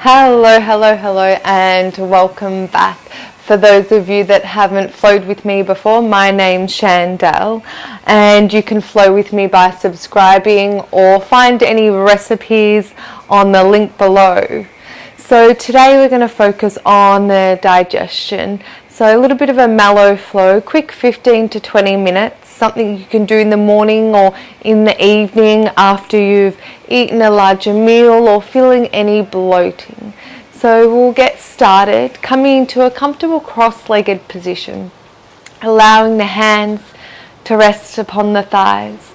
Hello, hello, hello, and welcome back. For those of you that haven't flowed with me before, my name's Chandel, and you can flow with me by subscribing or find any recipes on the link below. So today we're going to focus on the digestion. So a little bit of a mellow flow, quick 15 to 20 minutes, something you can do in the morning or in the evening after you've eaten a larger meal or feeling any bloating. So we'll get started, coming into a comfortable cross-legged position, allowing the hands to rest upon the thighs.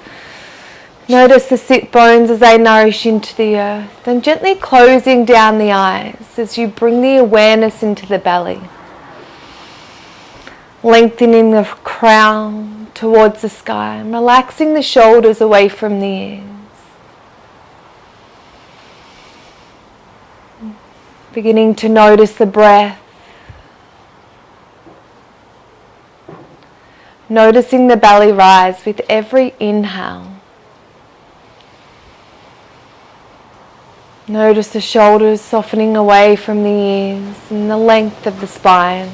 Notice the sit bones as they nourish into the earth, then gently closing down the eyes as you bring the awareness into the belly. Lengthening the crown towards the sky and relaxing the shoulders away from the ears. Beginning to notice the breath. Noticing the belly rise with every inhale. Notice the shoulders softening away from the ears and the length of the spine.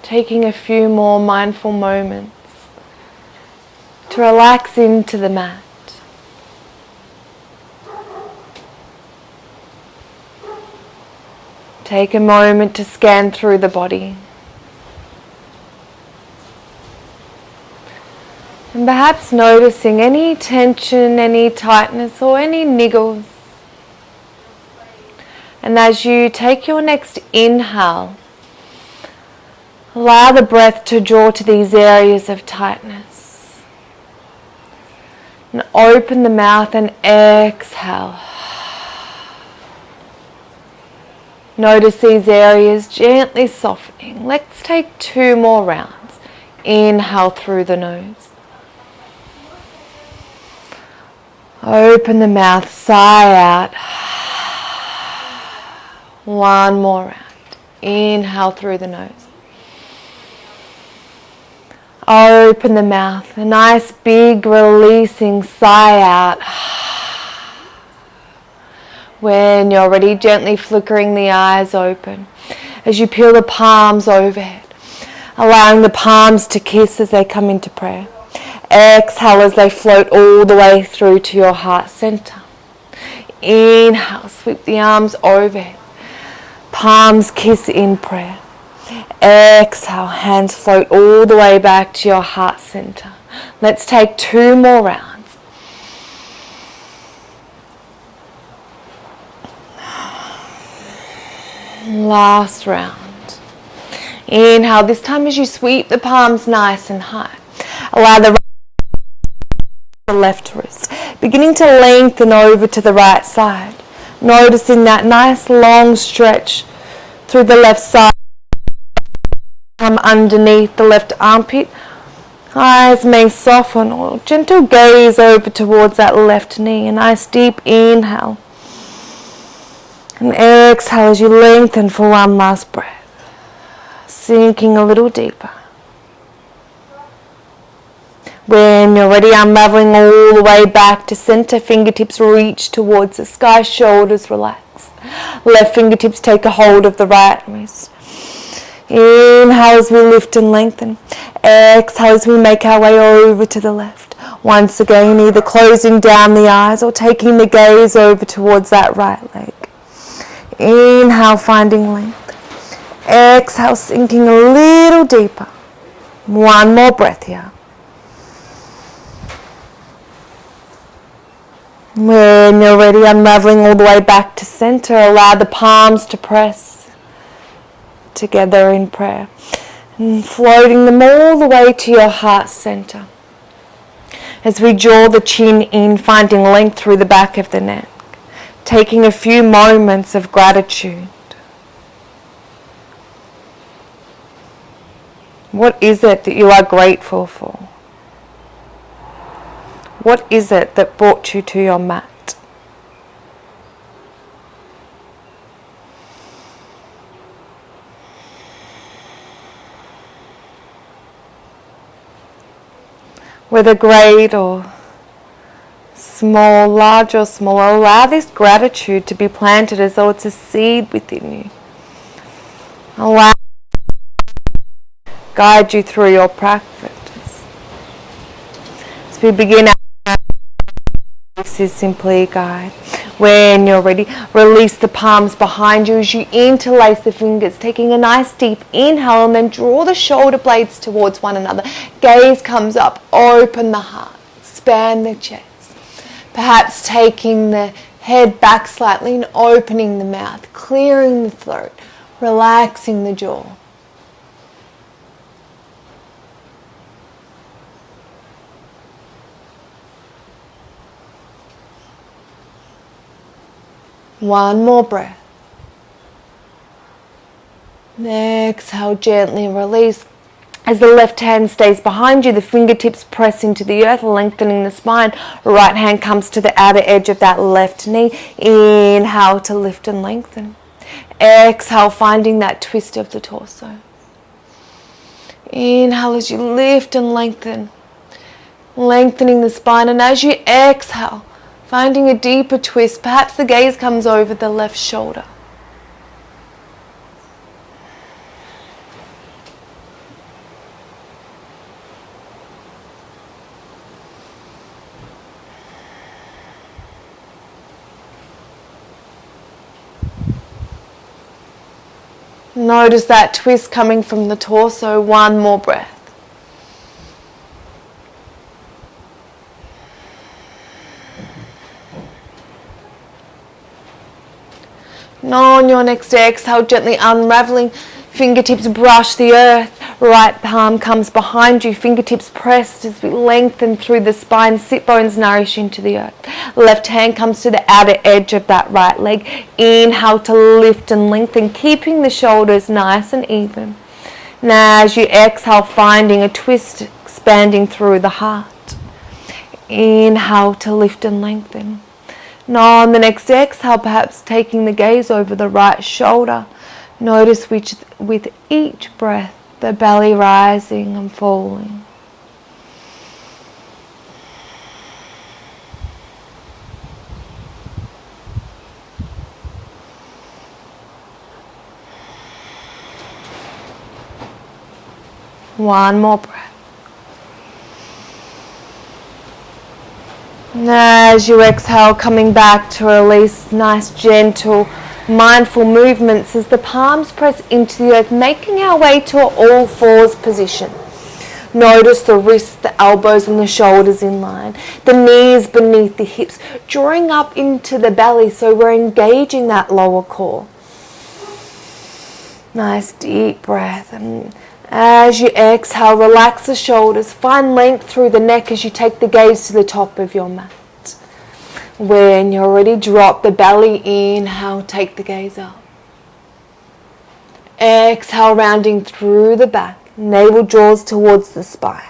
Taking a few more mindful moments to relax into the mat. Take a moment to scan through the body. And perhaps noticing any tension, any tightness or any niggles. And as you take your next inhale, allow the breath to draw to these areas of tightness. And open the mouth and exhale. Notice these areas gently softening. Let's take 2 more rounds. Inhale through the nose. Open the mouth, sigh out. 1 more round. Inhale through the nose. Open the mouth, a nice big releasing sigh out. When you're ready, gently flickering the eyes open as you peel the palms overhead, allowing the palms to kiss as they come into prayer. Exhale as they float all the way through to your heart center. Inhale, sweep the arms overhead, palms kiss in prayer. Exhale, hands float all the way back to your heart center. Let's take 2 more rounds. Last round. Inhale, this time as you sweep the palms nice and high. Allow the left wrist, beginning to lengthen over to the right side. Noticing that nice long stretch through the left side. Come underneath the left armpit. Eyes may soften or gentle gaze over towards that left knee. A nice deep inhale. And exhale as you lengthen for one last breath. Sinking a little deeper. When you're ready, unraveling all the way back to center. Fingertips reach towards the sky. Shoulders relax. Left fingertips take a hold of the right wrist. Inhale as we lift and lengthen. Exhale as we make our way over to the left. Once again, either closing down the eyes or taking the gaze over towards that right leg. Inhale, finding length. Exhale, sinking a little deeper. 1 more breath here. When you're ready, unraveling all the way back to center, allow the palms to press together in prayer and floating them all the way to your heart center. As we draw the chin in, finding length through the back of the neck, taking a few moments of gratitude. What is it that you are grateful for? What is it that brought you to your mat? whether great or small, large or small. Allow this gratitude to be planted as though it's a seed within you. Allow it to guide you through your practice. As we begin, this is simply a guide. When you're ready, release the palms behind you as you interlace the fingers, taking a nice deep inhale, and then draw the shoulder blades towards one another. Gaze comes up, open the heart, expand the chest. Perhaps taking the head back slightly and opening the mouth, clearing the throat, relaxing the jaw. One more breath. Exhale, gently release. As the left hand stays behind you, the fingertips press into the earth, lengthening the spine. Right hand comes to the outer edge of that left knee. Inhale to lift and lengthen. Exhale, finding that twist of the torso. Inhale as you lift and lengthen, lengthening the spine. And as you exhale, finding a deeper twist, perhaps the gaze comes over the left shoulder. Notice that twist coming from the torso. One more breath. And on your next exhale, gently unraveling, fingertips brush the earth. Right palm comes behind you, fingertips pressed as we lengthen through the spine, sit bones nourish into the earth. Left hand comes to the outer edge of that right leg. Inhale to lift and lengthen, keeping the shoulders nice and even. Now as you exhale, finding a twist, expanding through the heart. Inhale to lift and lengthen. Now on the next exhale, perhaps taking the gaze over the right shoulder. Notice which, with each breath, the belly rising and falling. One more breath. And as you exhale, coming back to release, nice, gentle, mindful movements as the palms press into the earth, making our way to an all fours position. Notice the wrists, the elbows and the shoulders in line, the knees beneath the hips, drawing up into the belly so we're engaging that lower core. Nice deep breath. And as you exhale, relax the shoulders, find length through the neck as you take the gaze to the top of your mat. When you're ready, drop the belly, inhale, take the gaze up. Exhale, rounding through the back, navel draws towards the spine.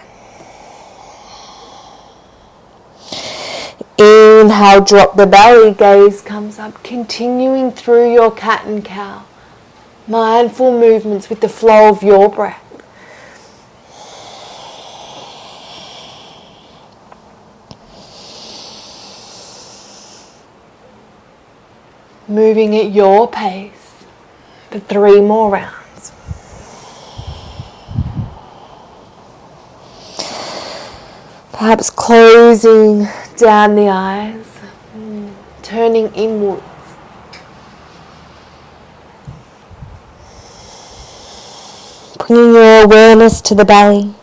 Inhale, drop the belly, gaze comes up, continuing through your cat and cow. Mindful movements with the flow of your breath. Moving at your pace for 3 more rounds. Perhaps closing down the eyes, turning inwards. Bringing your awareness to the belly.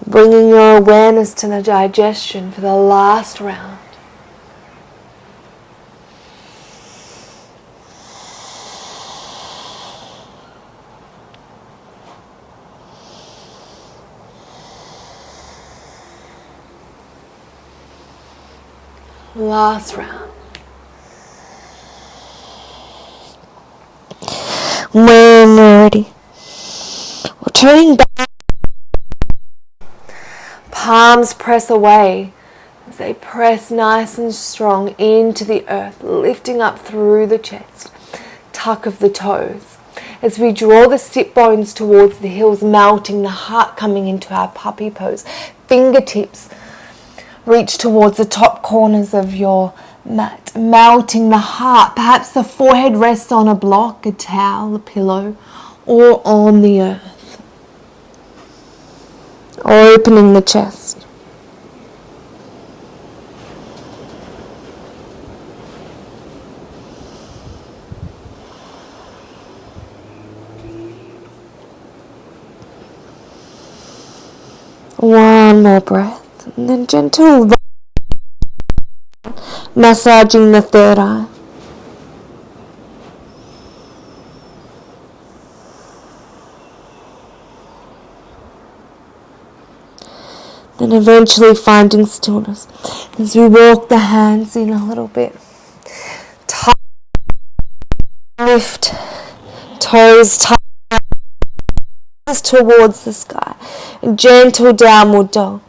Bringing your awareness to the digestion for the last round. Last round. When you're ready, we're turning back. Palms press away as they press nice and strong into the earth, lifting up through the chest. Tuck of the toes. as we draw the sit bones towards the heels, melting the heart, coming into our puppy pose. Fingertips reach towards the top corners of your mat, melting the heart. Perhaps the forehead rests on a block, a towel, a pillow, or on the earth. Or opening the chest. One more breath, and then gentle massaging the third eye. Then eventually finding stillness as we walk the hands in a little bit. Lift toes, towards the sky. A gentle downward dog.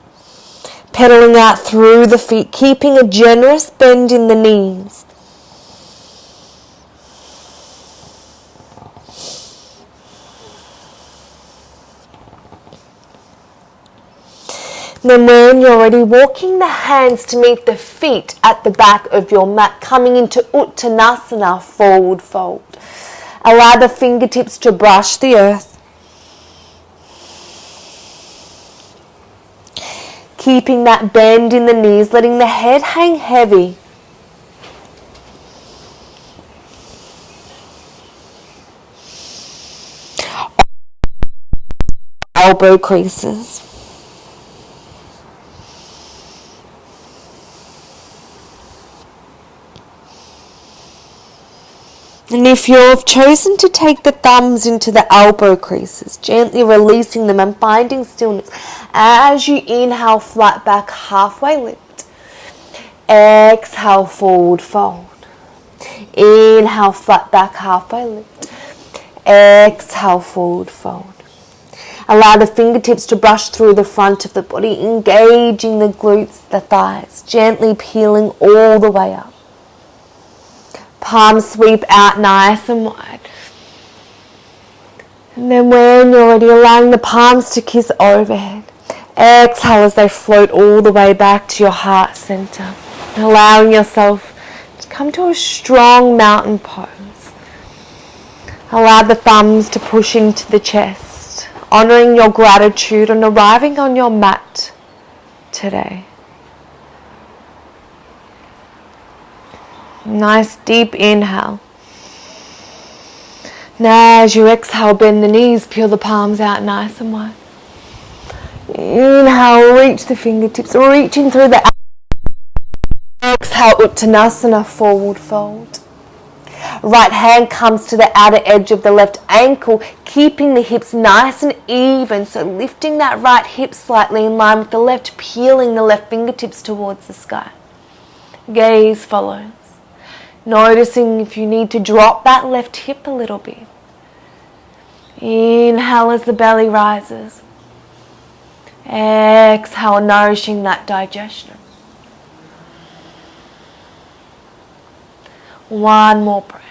Pedaling out through the feet, keeping a generous bend in the knees. And then when you're ready, walking the hands to meet the feet at the back of your mat, coming into Uttanasana, forward fold. Allow the fingertips to brush the earth. Keeping that bend in the knees, letting the head hang heavy. Elbow creases. And if you've chosen to take the thumbs into the elbow creases, gently releasing them and finding stillness. As you inhale, flat back, halfway lift. Exhale, forward fold. Inhale, flat back, halfway lift. Exhale, forward fold. Allow the fingertips to brush through the front of the body, engaging the glutes, the thighs, gently peeling all the way up. Palms sweep out nice and wide. And then when you're ready, allowing the palms to kiss overhead. Exhale as they float all the way back to your heart center. Allowing yourself to come to a strong mountain pose. Allow the thumbs to push into the chest, honoring your gratitude and arriving on your mat today. Nice deep inhale. Now as you exhale, bend the knees, peel the palms out nice and wide. Inhale, reach the fingertips, reaching through the exhale, Uttanasana, forward fold. Right hand comes to the outer edge of the left ankle, keeping the hips nice and even. So lifting that right hip slightly in line with the left, peeling the left fingertips towards the sky. Gaze follows. Noticing if you need to drop that left hip a little bit. Inhale as the belly rises. Exhale, nourishing that digestion. One more breath.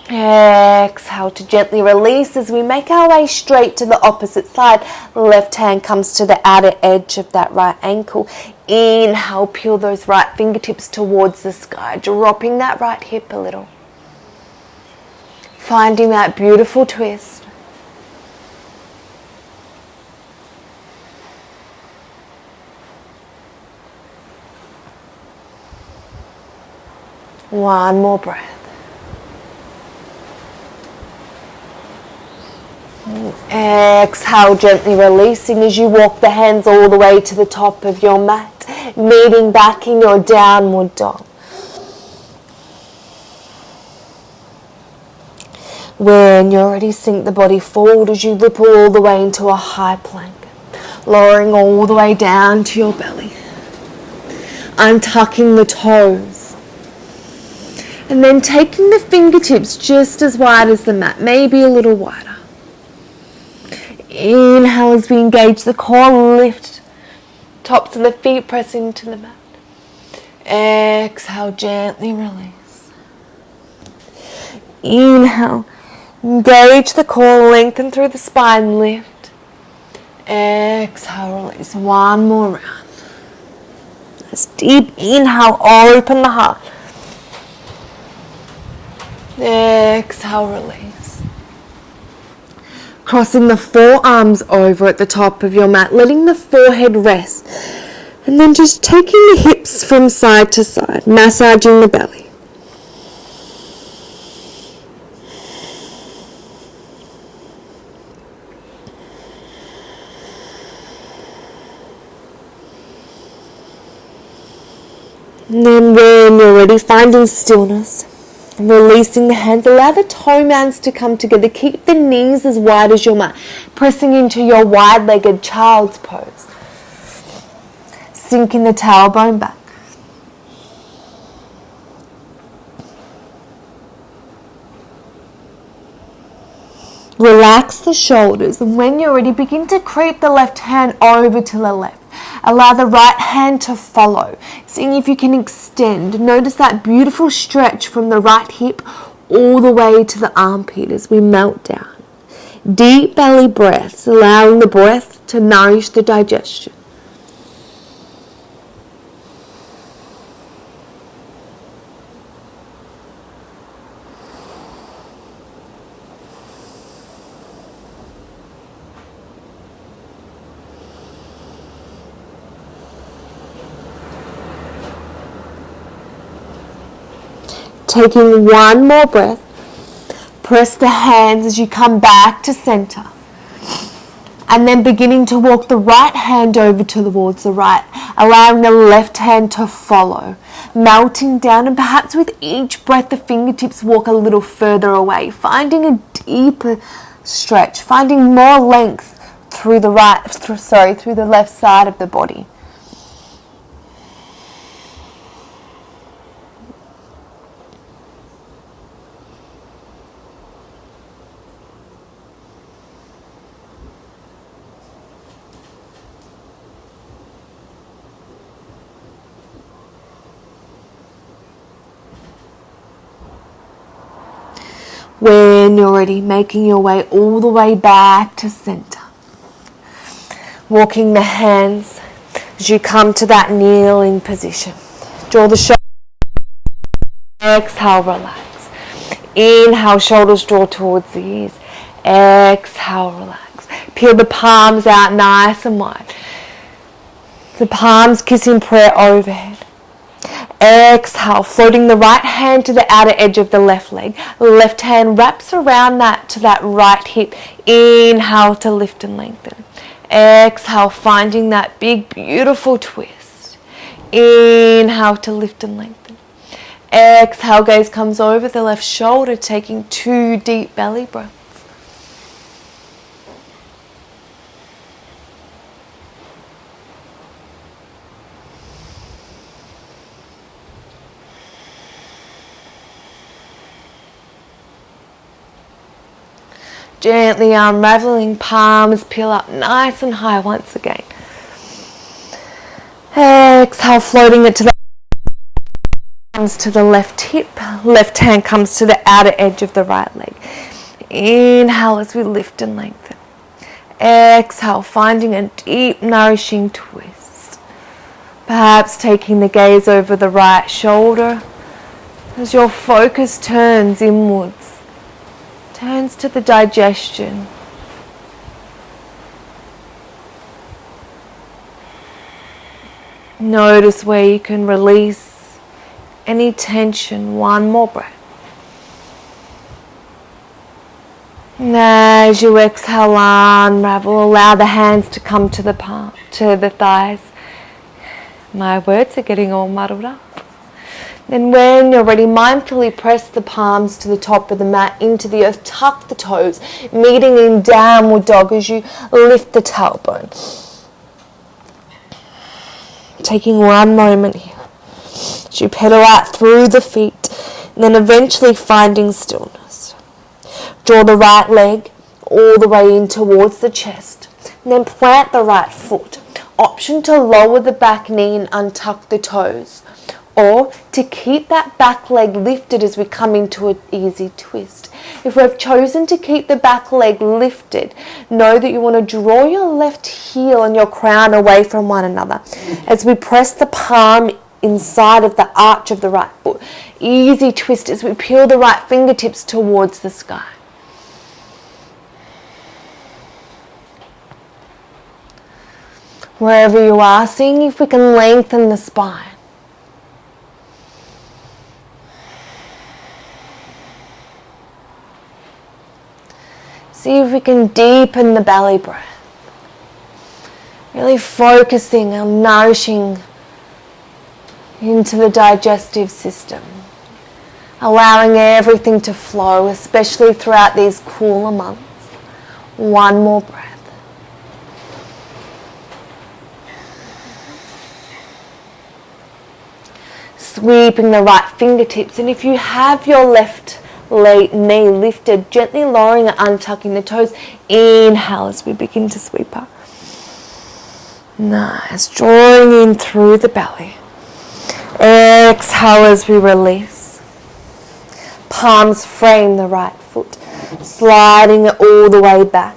Exhale to gently release as we make our way straight to the opposite side. Left hand comes to the outer edge of that right ankle. Inhale, peel those right fingertips towards the sky, dropping that right hip a little. Finding that beautiful twist. One more breath. Exhale, gently releasing as you walk the hands all the way to the top of your mat, meeting back in your downward dog. When you're ready, sink the body forward as you ripple all the way into a high plank, lowering all the way down to your belly, untucking the toes, and then taking the fingertips just as wide as the mat, maybe a little wider. Inhale as we engage the core, lift tops of the feet, press into the mat. Exhale, gently release. Inhale. Engage the core, lengthen through the spine, lift. Exhale, release. One more round. Nice deep inhale, open the heart. Exhale, release. Crossing the forearms over at the top of your mat, letting the forehead rest. And then just taking the hips from side to side, massaging the belly. And then when you're ready, finding stillness, releasing the hands, allow the toe mounds to come together. Keep the knees as wide as your mat, pressing into your wide-legged child's pose. Sinking the tailbone back. Relax the shoulders, and when you're ready, begin to creep the left hand over to the left. Allow the right hand to follow, seeing if you can extend. Notice that beautiful stretch from the right hip all the way to the armpit as we melt down. Deep belly breaths, allowing the breath to nourish the digestion. Taking one more breath, press the hands as you come back to center. And then beginning to walk the right hand over towards the right, allowing the left hand to follow. Melting down, and perhaps with each breath the fingertips walk a little further away, finding a deeper stretch, finding more length through the left side of the body. When you're ready, making your way all the way back to center. Walking the hands as you come to that kneeling position. Draw the shoulders. Exhale, relax. Inhale, shoulders draw towards the ears. Exhale, relax. Peel the palms out nice and wide. The palms kissing prayer overhead. Exhale, floating the right hand to the outer edge of the left leg. Left hand wraps around that to that right hip. Inhale to lift and lengthen. Exhale, finding that big, beautiful twist. Inhale to lift and lengthen. Exhale, gaze comes over the left shoulder, taking 2 deep belly breaths. Gently unraveling, palms peel up nice and high once again. Exhale, floating it to the comes to the left hip. Left hand comes to the outer edge of the right leg. Inhale as we lift and lengthen. Exhale, finding a deep, nourishing twist. Perhaps taking the gaze over the right shoulder as your focus turns inwards. Turns to the digestion. Notice where you can release any tension. One more breath. And as you exhale, unravel. Allow the hands to come to the thighs. My words are getting all muddled up. Then when you're ready, mindfully press the palms to the top of the mat into the earth. Tuck the toes, meeting in downward dog as you lift the tailbone. Taking one moment here as you pedal out through the feet, and then eventually finding stillness. Draw the right leg all the way in towards the chest, and then plant the right foot. Option to lower the back knee and untuck the toes. or to keep that back leg lifted as we come into an easy twist. If we've chosen to keep the back leg lifted, know that you want to draw your left heel and your crown away from one another as we press the palm inside of the arch of the right foot. Easy twist as we peel the right fingertips towards the sky. Wherever you are, seeing if we can lengthen the spine. See if we can deepen the belly breath. Really focusing on nourishing into the digestive system. Allowing everything to flow, especially throughout these cooler months. One more breath. Sweeping the right fingertips, and if you have your left knee lifted, gently lowering and untucking the toes. Inhale as we begin to sweep up. Nice, drawing in through the belly. Exhale as we release. Palms frame the right foot, sliding it all the way back.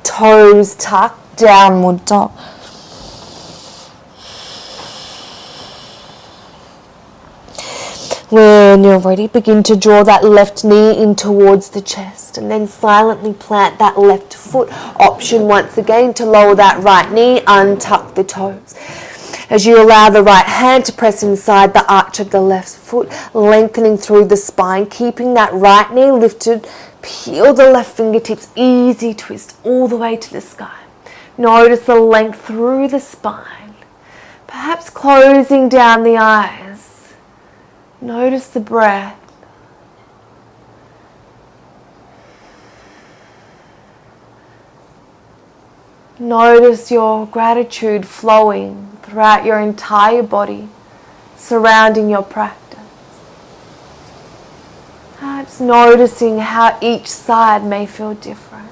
Toes tucked, downward dog. When you're ready, begin to draw that left knee in towards the chest and then silently plant that left foot. Option once again to lower that right knee, untuck the toes. As you allow the right hand to press inside the arch of the left foot, lengthening through the spine, keeping that right knee lifted, peel the left fingertips, easy twist all the way to the sky. Notice the length through the spine, perhaps closing down the eyes. Notice the breath. Notice your gratitude flowing throughout your entire body, surrounding your practice. Perhaps noticing how each side may feel different.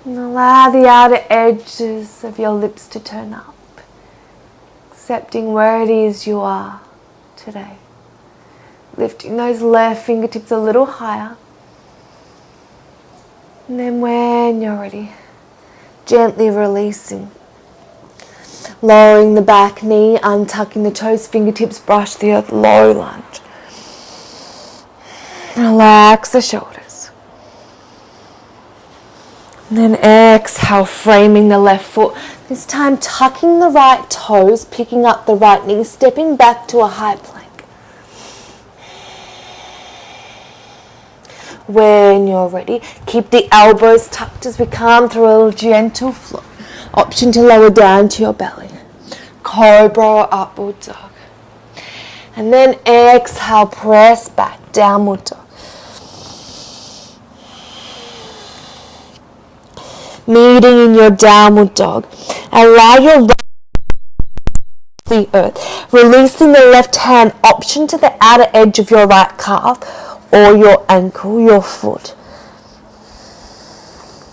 And allow the outer edges of your lips to turn up, accepting where it is you are today. Lifting those left fingertips a little higher. And then when you're ready, gently releasing. Lowering the back knee, untucking the toes, fingertips brush the earth, low lunge. Relax the shoulders. And then exhale, framing the left foot. This time tucking the right toes, picking up the right knee, stepping back to a high plank. When you're ready, keep the elbows tucked as we come through a gentle flow. Option to lower down to your belly. Cobra or upward dog. And then exhale, press back, downward dog. Meeting in your downward dog. Allow your right the earth. Releasing the left hand, option to the outer edge of your right calf or your ankle, your foot.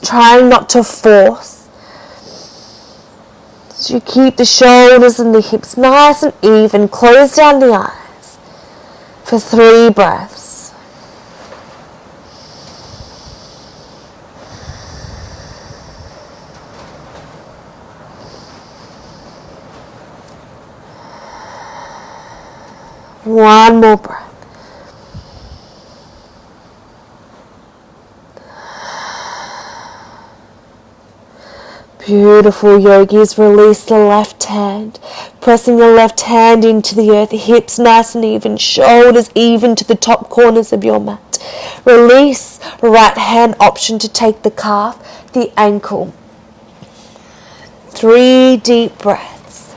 Trying not to force. So you keep the shoulders and the hips nice and even. Close down the eyes for 3 breaths. One more breath. Beautiful, yogis. Release the left hand, pressing the left hand into the earth, hips nice and even, shoulders even to the top corners of your mat. Release right hand, option to take the calf, the ankle. 3 deep breaths.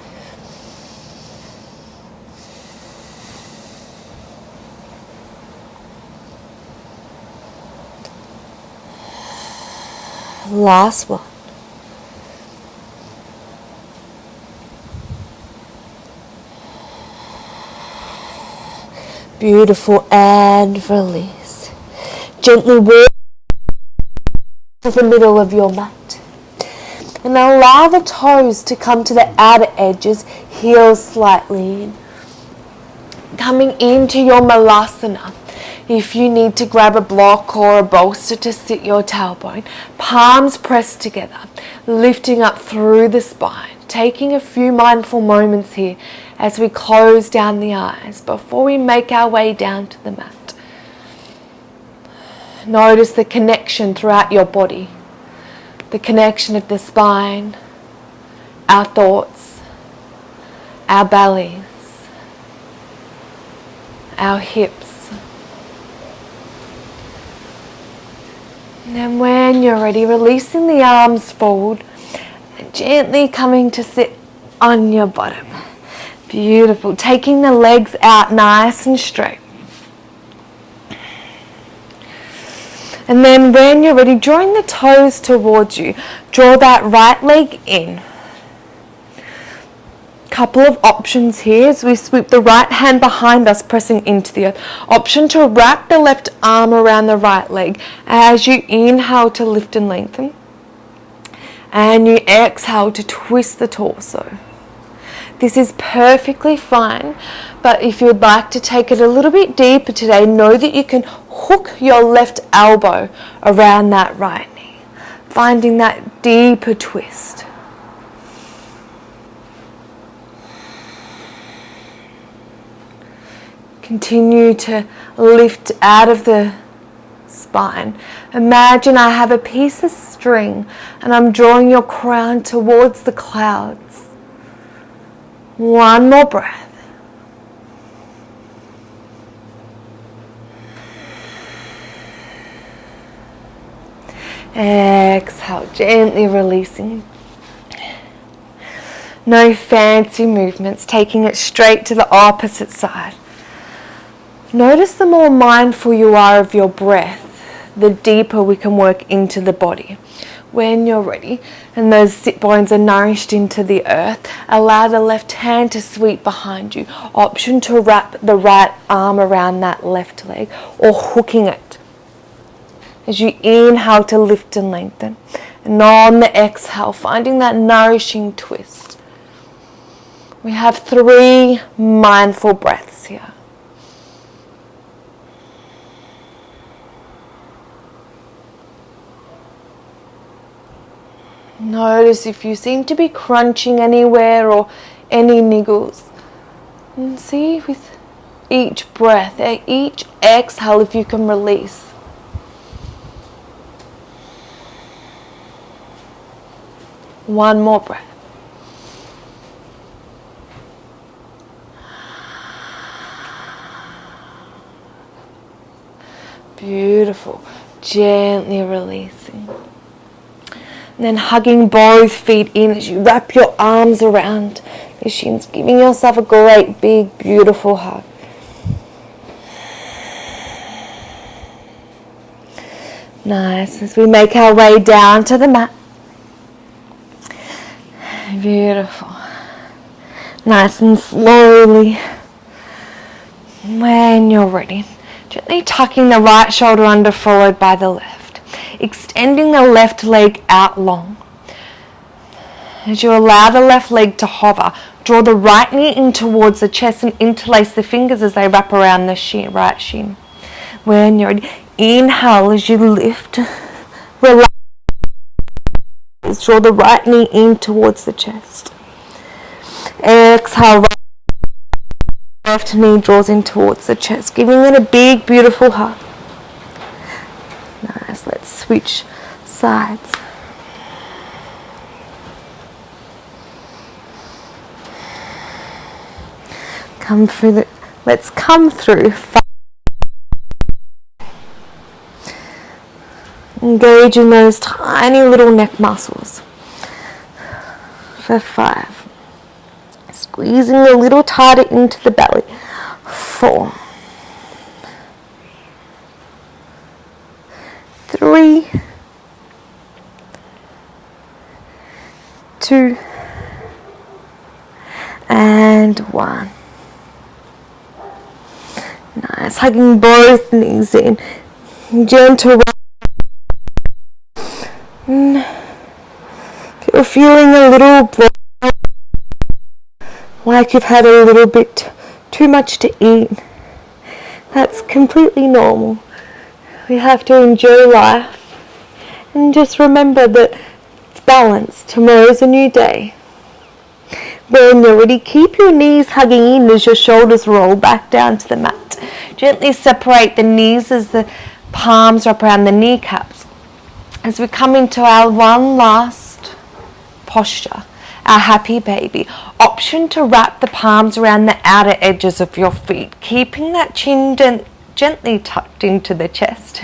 Last one. Beautiful, and release. Gently walk to the middle of your mat. And allow the toes to come to the outer edges, heels slightly in. Coming into your malasana. If you need to grab a block or a bolster to sit your tailbone, palms pressed together, lifting up through the spine, taking a few mindful moments here as we close down the eyes before we make our way down to the mat. Notice the connection throughout your body, the connection of the spine, our thoughts, our bellies, our hips. And then when you're ready, releasing the arms forward and gently coming to sit on your bottom. Beautiful. Taking the legs out nice and straight. And then when you're ready, drawing the toes towards you. Draw that right leg in. Couple of options here as we sweep the right hand behind us, pressing into the earth. Option to wrap the left arm around the right leg as you inhale to lift and lengthen, and you exhale to twist the torso. This is perfectly fine, but if you would like to take it a little bit deeper today, know that you can hook your left elbow around that right knee, finding that deeper twist. Continue to lift out of the spine. Imagine I have a piece of string and I'm drawing your crown towards the clouds. One more breath. Exhale, gently releasing. No fancy movements, taking it straight to the opposite side. Notice the more mindful you are of your breath, the deeper we can work into the body. When you're ready and those sit bones are nourished into the earth, allow the left hand to sweep behind you. Option to wrap the right arm around that left leg or hooking it. As you inhale to lift and lengthen. And on the exhale, finding that nourishing twist. We have 3 mindful breaths here. Notice if you seem to be crunching anywhere or any niggles. And see with each breath, each exhale, if you can release. One more breath. Beautiful. Gently releasing. And then hugging both feet in as you wrap your arms around the shins, giving yourself a great, big, beautiful hug. Nice. As we make our way down to the mat. Beautiful. Nice and slowly. When you're ready, gently tucking the right shoulder under, followed by the left. Extending the left leg out long. As you allow the left leg to hover, draw the right knee in towards the chest and interlace the fingers as they wrap around the right shin. When you're ready, inhale as you lift. Relax. Draw the right knee in towards the chest. Exhale, left knee draws in towards the chest, giving it a big, beautiful hug. Nice. Let's switch sides. Let's come through. Engage in those tiny little neck muscles. For 5. Squeezing a little tighter into the belly. 4. 3. 2. And 1. Nice. Hugging both knees in. Gentle. If you're feeling a little bloated, like you've had a little bit too much to eat. That's completely normal. We have to enjoy life and just remember that it's balance. Tomorrow's a new day. When you're ready, keep your knees hugging in as your shoulders roll back down to the mat. Gently separate the knees as the palms wrap around the kneecaps. As we come into our one last posture, our happy baby. Option to wrap the palms around the outer edges of your feet, keeping that chin gently tucked into the chest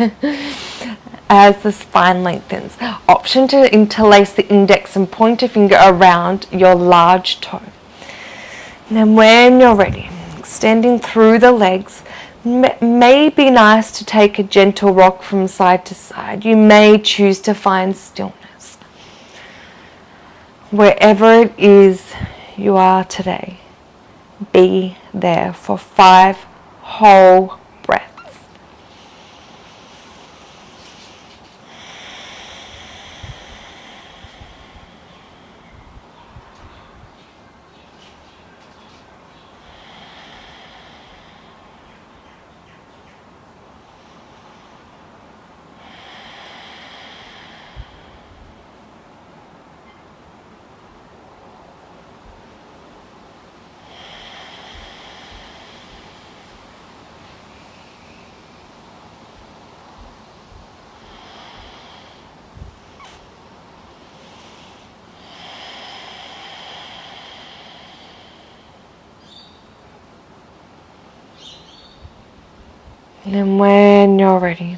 as the spine lengthens. Option to interlace the index and pointer finger around your large toe. And then when you're ready, extending through the legs, may be nice to take a gentle rock from side to side. You may choose to find stillness. Wherever it is you are today, be there for 5 whole breaths. And then when you're ready,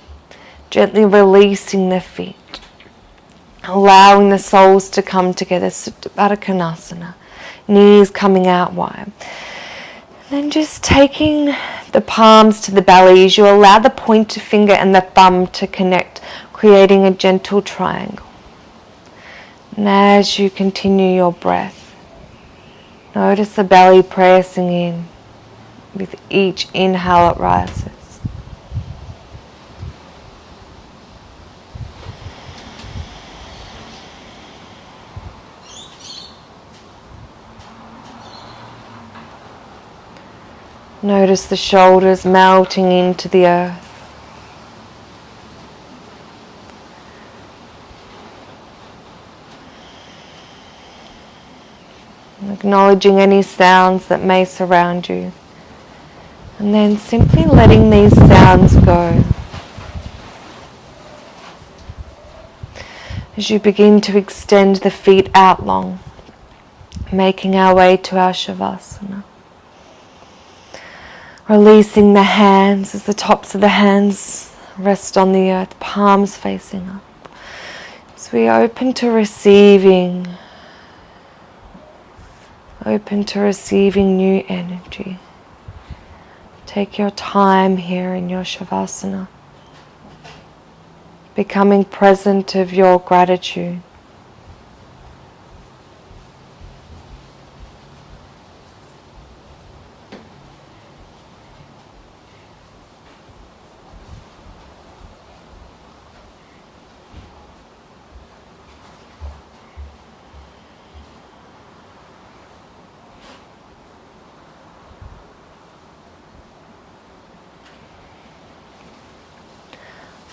gently releasing the feet, allowing the soles to come together, Supta Baddha Konasana, knees coming out wide. And then just taking the palms to the belly as you allow the pointer finger and the thumb to connect, creating a gentle triangle. And as you continue your breath, notice the belly pressing in. With each inhale it rises. Notice the shoulders melting into the earth. Acknowledging any sounds that may surround you. And then simply letting these sounds go. As you begin to extend the feet out long, making our way to our Shavasana. Releasing the hands as the tops of the hands rest on the earth, palms facing up. So we open to receiving new energy. Take your time here in your Shavasana, becoming present of your gratitude.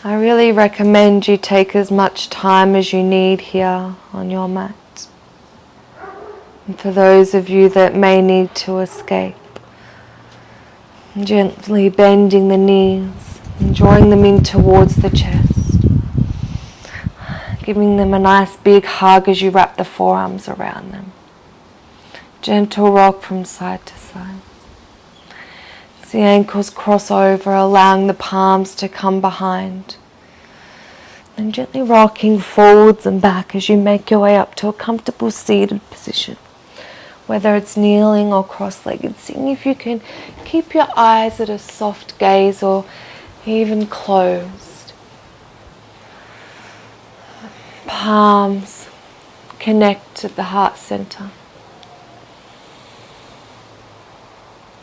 I really recommend you take as much time as you need here on your mat. And for those of you that may need to escape, gently bending the knees and drawing them in towards the chest, giving them a nice big hug as you wrap the forearms around them. Gentle rock from side to side. The ankles cross over, allowing the palms to come behind. And gently rocking forwards and back as you make your way up to a comfortable seated position. Whether it's kneeling or cross-legged, seeing if you can keep your eyes at a soft gaze or even closed. Palms connect at the heart center.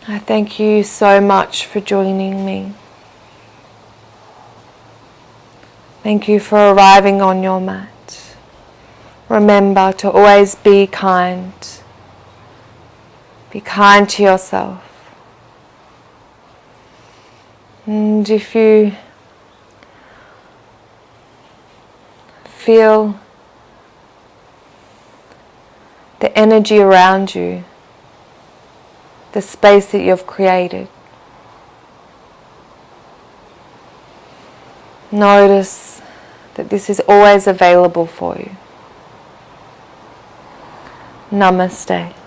I thank you so much for joining me. Thank you for arriving on your mat. Remember to always be kind. Be kind to yourself. And if you feel the energy around you, the space that you've created, notice that this is always available for you. Namaste.